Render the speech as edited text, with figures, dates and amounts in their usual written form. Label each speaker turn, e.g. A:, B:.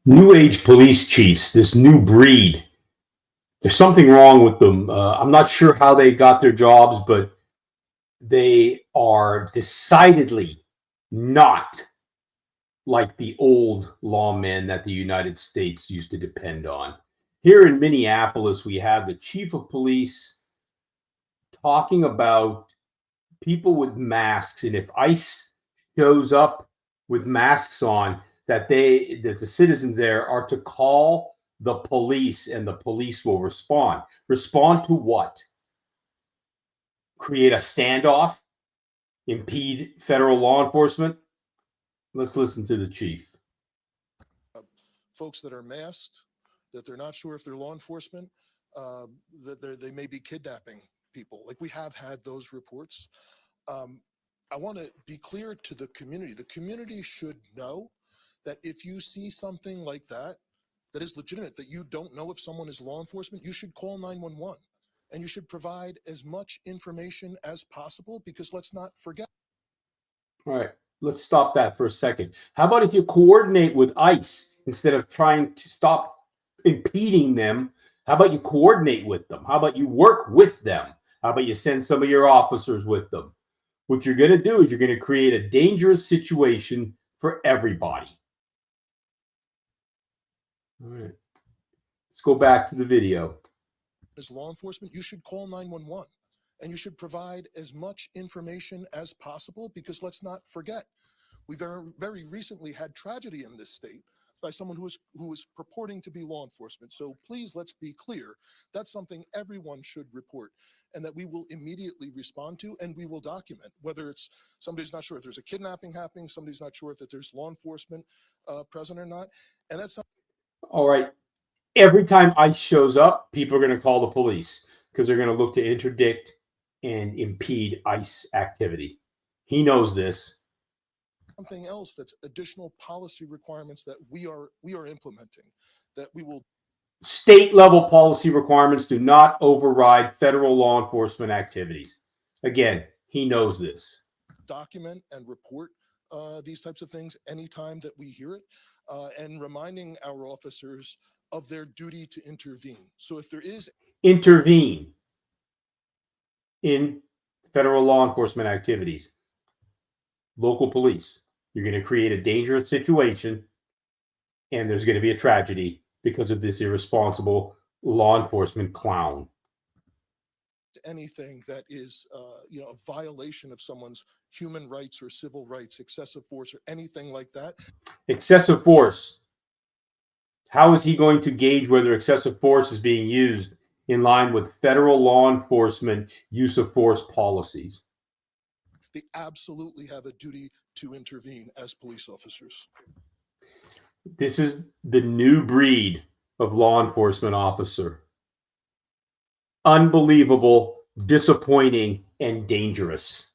A: New age police chiefs, this new breed, there's something wrong with them. I'm not sure how they got their jobs, but they are decidedly not like the old lawmen that the United States used to depend on. Here in Minneapolis, we have the chief of police talking about people with masks, and if ICE shows up with masks on, that the citizens there are to call the police, and the police will respond. Respond to what? Create a standoff? Impede federal law enforcement? Let's listen to the chief.
B: Folks that are masked, that they're not sure if they're law enforcement, that they may be kidnapping people. Like, we have had those reports. I want to be clear to the community. The community should know that if you see something like that, that is legitimate, that you don't know if someone is law enforcement, you should call 911. And you should provide as much information as possible, because let's not forget.
A: All right, let's stop that for a second. How about if you coordinate with ICE instead of trying to stop impeding them? How about you coordinate with them? How about you work with them? How about you send some of your officers with them? What you're going to do is you're going to create a dangerous situation for everybody. All right, let's go back to the video.
B: As law enforcement, you should call 911. And you should provide as much information as possible, because let's not forget, we very recently had tragedy in this state by someone who was purporting to be law enforcement. So please, let's be clear. That's something everyone should report, and that we will immediately respond to, and we will document, whether it's somebody's not sure if there's a kidnapping happening, somebody's not sure if there's law enforcement present or not. And that's something.
A: All right. Every time ICE shows up, people are going to call the police because they're going to look to interdict and impede ICE activity. He knows this.
B: Something else that's additional policy requirements that we are implementing, that we will.
A: State level policy requirements do not override federal law enforcement activities. Again, he knows this.
B: Document and report these types of things anytime that we hear it, and reminding our officers of their duty to intervene. So if there is.
A: Intervene in federal law enforcement activities. Local police. You're going to create a dangerous situation, and there's going to be a tragedy because of this irresponsible law enforcement clown.
B: Anything that is, a violation of someone's human rights or civil rights, excessive force or anything like that.
A: Excessive force. How is he going to gauge whether excessive force is being used in line with federal law enforcement use of force policies?
B: They absolutely have a duty to intervene as police officers.
A: This is the new breed of law enforcement officer. Unbelievable, disappointing, and dangerous.